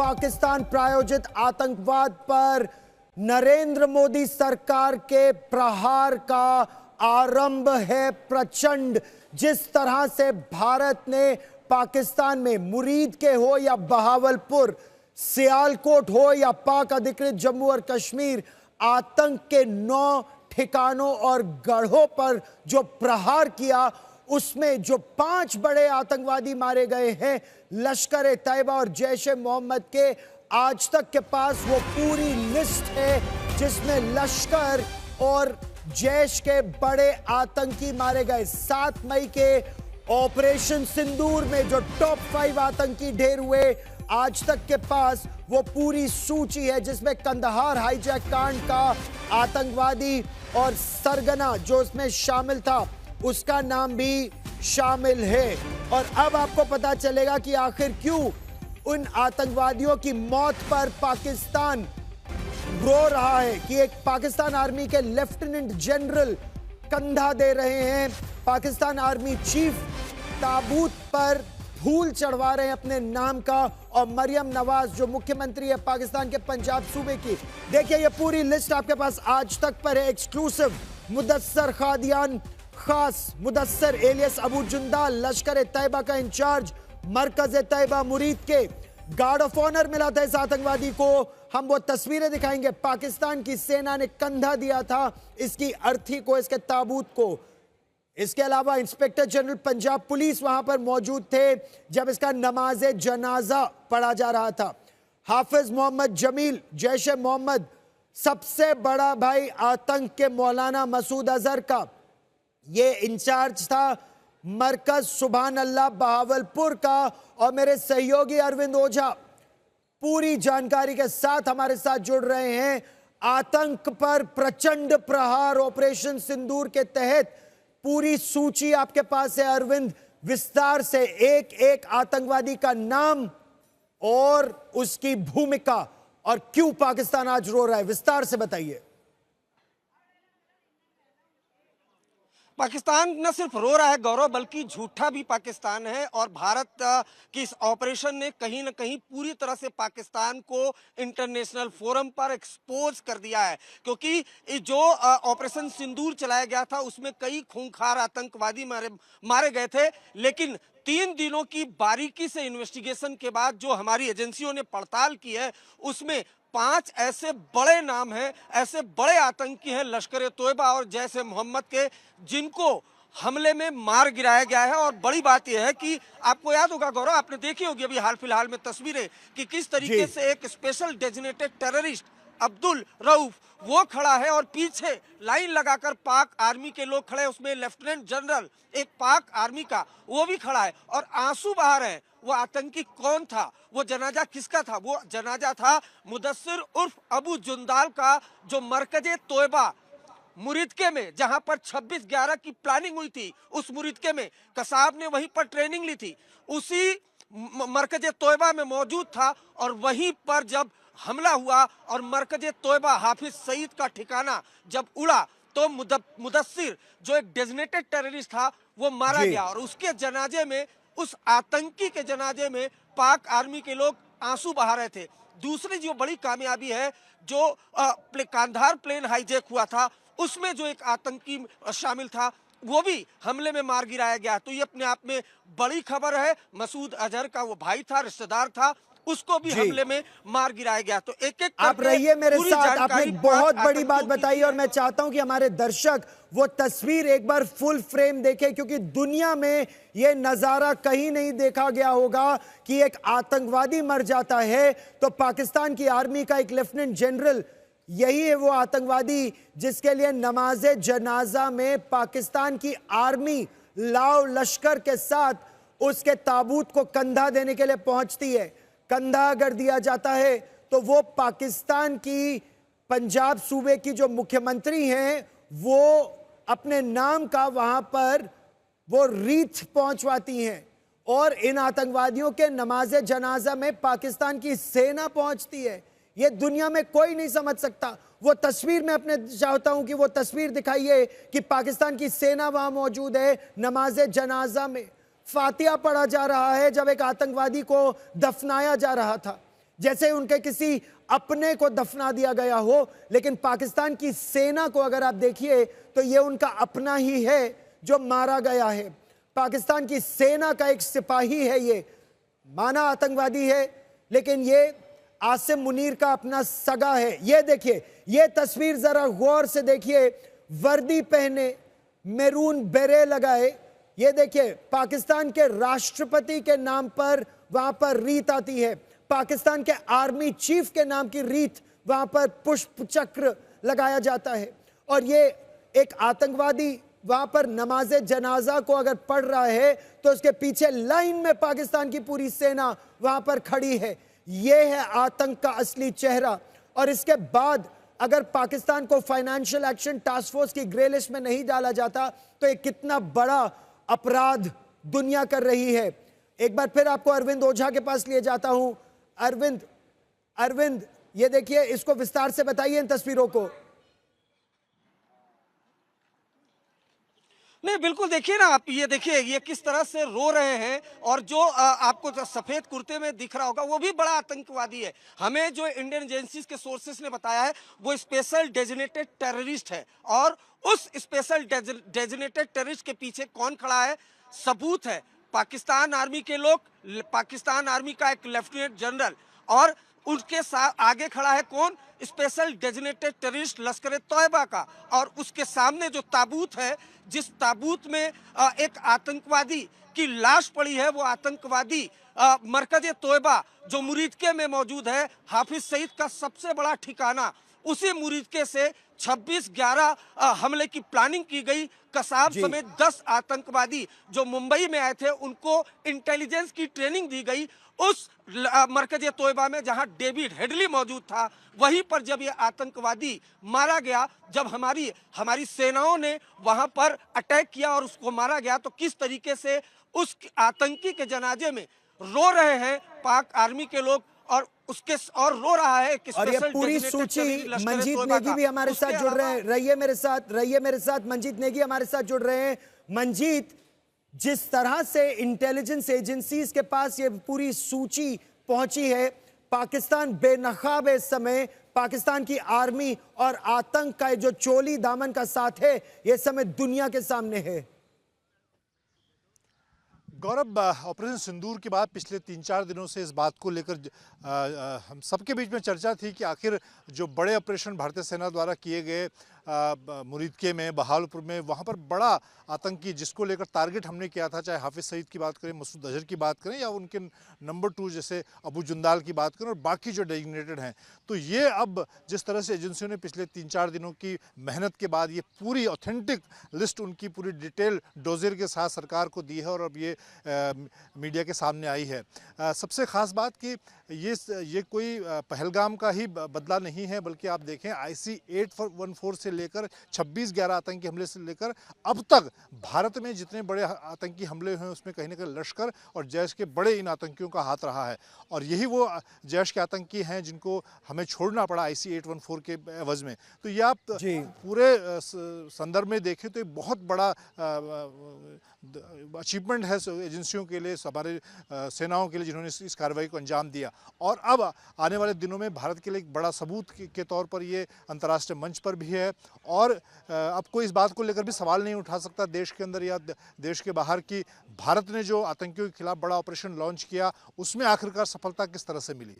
पाकिस्तान प्रायोजित आतंकवाद पर नरेंद्र मोदी सरकार के प्रहार का आरंभ है प्रचंड। जिस तरह से भारत ने पाकिस्तान में मुरीद के हो या बहावलपुर, सियालकोट हो या पाक अधिकृत जम्मू और कश्मीर, आतंक के 9 ठिकानों और गढ़ों पर जो प्रहार किया, उसमें जो 5 बड़े आतंकवादी मारे गए हैं लश्कर-ए-तैयबा और जैश-ए-मोहम्मद के, आज तक के पास वो पूरी लिस्ट है जिसमें लश्कर और जैश के बड़े आतंकी मारे गए। 7 मई के ऑपरेशन सिंदूर में जो टॉप 5 आतंकी ढेर हुए, आज तक के पास वो पूरी सूची है जिसमें कंदहार हाईजैक कांड का आतंकवादी और सरगना जो उसमें शामिल था उसका नाम भी शामिल है। और अब आपको पता चलेगा कि आखिर क्यों उन आतंकवादियों की मौत पर पाकिस्तान रो रहा है, कि एक पाकिस्तान आर्मी के लेफ्टिनेंट जनरल कंधा दे रहे हैं, पाकिस्तान आर्मी चीफ ताबूत पर फूल चढ़वा रहे हैं अपने नाम का, और मरियम नवाज जो मुख्यमंत्री है पाकिस्तान के पंजाब सूबे की। देखिए ये पूरी लिस्ट आपके पास आज तक पर है, एक्सक्लूसिव। मुदस्सर खादियान, खास मुदस्सर एलियस अबू जुंदाल, लश्कर-ए-तैयबा का इंचार्ज, मरकज-ए-तैयबा मुरीद के गार्ड ऑफ ऑनर मिला था इस आतंकवादी को। हम वो तस्वीरें दिखाएंगे, पाकिस्तान की सेना ने कंधा दिया था इसकी अर्थी को, इसके ताबूत को। इसके अलावा इंस्पेक्टर जनरल पंजाब पुलिस वहां पर मौजूद थे जब इसका नमाज जनाजा पढ़ा जा रहा था। हाफिज मोहम्मद जमील, जैश मोहम्मद सबसे बड़ा भाई आतंक के मौलाना मसूद अजहर का ये इंचार्ज था। मरकज सुभान अल्लाह बहावलपुर का और मेरे सहयोगी अरविंद ओझा पूरी जानकारी के साथ हमारे साथ जुड़ रहे हैं। आतंक पर प्रचंड प्रहार ऑपरेशन सिंदूर के तहत पूरी सूची आपके पास है अरविंद, विस्तार से एक एक आतंकवादी का नाम और उसकी भूमिका, और क्यों पाकिस्तान आज रो रहा है, विस्तार से बताइए। पाकिस्तान न सिर्फ रो रहा है गौरव, बल्कि झूठा भी पाकिस्तान है। और भारत की इस ऑपरेशन ने कहीं न कहीं पूरी तरह से पाकिस्तान को इंटरनेशनल फोरम पर एक्सपोज कर दिया है, क्योंकि जो ऑपरेशन सिंदूर चलाया गया था उसमें कई खूंखार आतंकवादी मारे गए थे, लेकिन 3 दिनों की बारीकी से इन्वेस्टिगेशन के बाद जो हमारी एजेंसियों ने पड़ताल की है उसमें 5 ऐसे बड़े नाम हैं, ऐसे बड़े आतंकी हैं लश्कर-ए-तोयबा और जैश-ए-मोहम्मद के, जिनको हमले में मार गिराया गया है। और बड़ी बात यह है कि आपको याद होगा गौरव, आपने देखी होगी अभी हाल फिलहाल में तस्वीरें कि किस तरीके से एक special designated terrorist Abdul Rauf वो खड़ा है और पीछे लाइन लगाकर पाक आर्मी के लोग खड़े हैं, उसमें लेफ्टिनेंट जनरल एक पाक आर्मी का वो भी खड़ा है और आंसू बहा रहे हैं। वो आतंकी कौन था, वो जनाजा किसका था? वो जनाजा था मुदस्सिर उर्फ अबू जुंदाल का, जो मरकज-ए-तोयबा मुरीदके में, जहां पर 26/11 की प्लानिंग हुई थी, उस मुरीदके में कसाब ने वहीं पर ट्रेनिंग ली थी, उसी मरकज-ए-तोयबा में मौजूद था। और वहीं पर जब हमला हुआ और मरकज-ए-तोयबा हाफिज सईद का ठिकाना जब उड़ा तो मुदस्सिर जो एक डेजिग्नेटेड टेररिस्ट था वो मारा गया। और उसके जनाजे में, उस आतंकी के जनाजे में पाक आर्मी के लोग आंसू बहा रहे थे। दूसरी जो बड़ी कामयाबी है, जो कांधार प्लेन हाईजैक हुआ था उसमें जो एक आतंकी शामिल था वो भी हमले में मार गिराया गया। तो ये अपने आप में बड़ी खबर है। मसूद अजहर का वो भाई था, रिश्तेदार था, उसको भी हमले में मार गिराया गया। तो एक एक आप रहिए मेरे साथ, आपने बहुत बड़ी बात बताई और मैं चाहता हूं कि हमारे दर्शक वो तस्वीर एक बार फुल फ्रेम देखें, क्योंकि दुनिया में ये नजारा कहीं नहीं देखा गया होगा कि एक आतंकवादी मर जाता है तो पाकिस्तान की आर्मी का एक लेफ्टिनेंट जनरल, यही है वो आतंकवादी जिसके लिए नमाजे जनाजा में पाकिस्तान की आर्मी लाव लश्कर के साथ उसके ताबूत को कंधा देने के लिए पहुंचती है। कंधा अगर दिया जाता है तो वो पाकिस्तान की पंजाब सूबे की जो मुख्यमंत्री हैं वो अपने नाम का वहां पर वो रीत पहुंचवाती हैं, और इन आतंकवादियों के नमाज जनाजा में पाकिस्तान की सेना पहुंचती है। ये दुनिया में कोई नहीं समझ सकता। वो तस्वीर मैं अपने चाहता हूं कि वो तस्वीर दिखाइए कि पाकिस्तान की सेना वहां मौजूद है, नमाज जनाजा में फातिहा पढ़ा जा रहा है जब एक आतंकवादी को दफनाया जा रहा था। जैसे उनके किसी अपने को दफना दिया गया हो। लेकिन पाकिस्तान की सेना को अगर आप देखिए तो ये उनका अपना ही है जो मारा गया है। पाकिस्तान की सेना का एक सिपाही है, ये माना आतंकवादी है, लेकिन ये आसिम मुनीर का अपना सगा है। ये देखिए, ये तस्वीर जरा गौर से देखिए, वर्दी पहने, मैरून बेरे लगाए, ये देखिए पाकिस्तान के राष्ट्रपति के नाम पर वहां पर रीत आती है, पाकिस्तान के आर्मी चीफ के नाम की रीत वहां पर पुष्प चक्र लगाया जाता है। और ये एक आतंकवादी वहां पर नमाज जनाजा को अगर पढ़ रहा है तो उसके पीछे लाइन में पाकिस्तान की पूरी सेना वहां पर खड़ी है। यह है आतंक का असली चेहरा। और इसके बाद अगर पाकिस्तान को फाइनेंशियल एक्शन टास्क फोर्स की ग्रे लिस्ट में नहीं डाला जाता तो ये कितना बड़ा अपराध दुनिया कर रही है। एक बार फिर आपको अरविंद ओझा के पास लिए जाता हूं। अरविंद, ये देखिए, इसको विस्तार से बताइए इन तस्वीरों को। नहीं, बिल्कुल देखिए ना आप, ये देखिए ये किस तरह से रो रहे हैं। और जो आपको जो सफेद कुर्ते में दिख रहा होगा वो भी बड़ा आतंकवादी है। हमें जो इंडियन एजेंसीज के सोर्सेस ने बताया है वो स्पेशल डेजिग्नेटेड टेररिस्ट है। और उस स्पेशल डेजिग्नेटेड टेररिस्ट के पीछे कौन खड़ा है, सबूत है। पाकिस्तान आर्मी के लोग, पाकिस्तान आर्मी का एक लेफ्टिनेंट जनरल, और उनके साथ आगे खड़ा है कौन, स्पेशल डेजिग्नेटेड टेररिस्ट लश्कर तोयबा का। और उसके सामने जो ताबूत है, जिस ताबूत में एक आतंकवादी की लाश पड़ी है, वो आतंकवादी मरकज तोयबा जो मुरीदके में मौजूद है, हाफिज सईद का सबसे बड़ा ठिकाना, उसी मुरीदके से 26/11 हमले की प्लानिंग की गई। कसाब समेत 10 आतंकवादी जो मुंबई में आए थे उनको इंटेलिजेंस की ट्रेनिंग दी गई उस मरकज तोयबा में जहां डेविड हेडली मौजूद था। वहीं पर जब ये आतंकवादी मारा गया, जब हमारी सेनाओं ने वहां पर अटैक किया और उसको मारा गया, तो किस तरीके से उस आतंकी के जनाजे में रो रहे हैं पाक आर्मी के लोग। और रो रहा है कि और ये पूरी सूची मंजीत नेगी भी हमारे साथ जुड़ रहे हैं। रहिए मेरे साथ मंजीत नेगी हमारे साथ जुड़ रहे हैं। मंजीत, जिस तरह से इंटेलिजेंस एजेंसीज के पास ये पूरी सूची पहुंची है, पाकिस्तान बेनकाब है इस समय। पाकिस्तान की आर्मी और आतंक का जो चोली दामन का साथ है, ये समय दुनिया के सामने है। गौरव, ऑपरेशन सिंदूर के बाद पिछले 3-4 दिनों से इस बात को लेकर हम सबके बीच में चर्चा थी कि आखिर जो बड़े ऑपरेशन भारतीय सेना द्वारा किए गए मुरीदके में, बहावलपुर में, वहाँ पर बड़ा आतंकी जिसको लेकर टारगेट हमने किया था, चाहे हाफिज सईद की बात करें, मसूद अजहर की बात करें, या उनके नंबर 2 जैसे अबू जुंदाल की बात करें, और बाकी जो डेजिग्नेटेड हैं, तो ये अब जिस तरह से एजेंसियों ने पिछले 3-4 दिनों की मेहनत के बाद ये पूरी ऑथेंटिक लिस्ट उनकी पूरी डिटेल डोजियर के साथ सरकार को दी है और अब ये मीडिया के सामने आई है। सबसे ख़ास बात कि ये कोई पहलगाम का ही बदला नहीं है, बल्कि आप देखें IC-814 से लेकर 26/11 आतंकी हमले से लेकर अब तक भारत में जितने बड़े आतंकी हमले हुए उसमें कहीं ना कहीं लश्कर और जैश के बड़े इन आतंकियों का हाथ रहा है। और यही वो जैश के आतंकी हैं जिनको हमें छोड़ना पड़ा IC-814 के एवज में। तो ये आप पूरे संदर्भ में देखें तो ये बहुत बड़ा अचीवमेंट है एजेंसियों के लिए, हमारे सेनाओं के लिए, जिन्होंने इस कार्रवाई को अंजाम दिया। और अब आने वाले दिनों में भारत के लिए एक बड़ा सबूत के तौर पर ये अंतर्राष्ट्रीय मंच पर भी है। और अब कोई इस बात को लेकर भी सवाल नहीं उठा सकता देश के अंदर या देश के बाहर कि भारत ने जो आतंकियों के खिलाफ बड़ा ऑपरेशन लॉन्च किया उसमें आखिरकार सफलता किस तरह से मिली।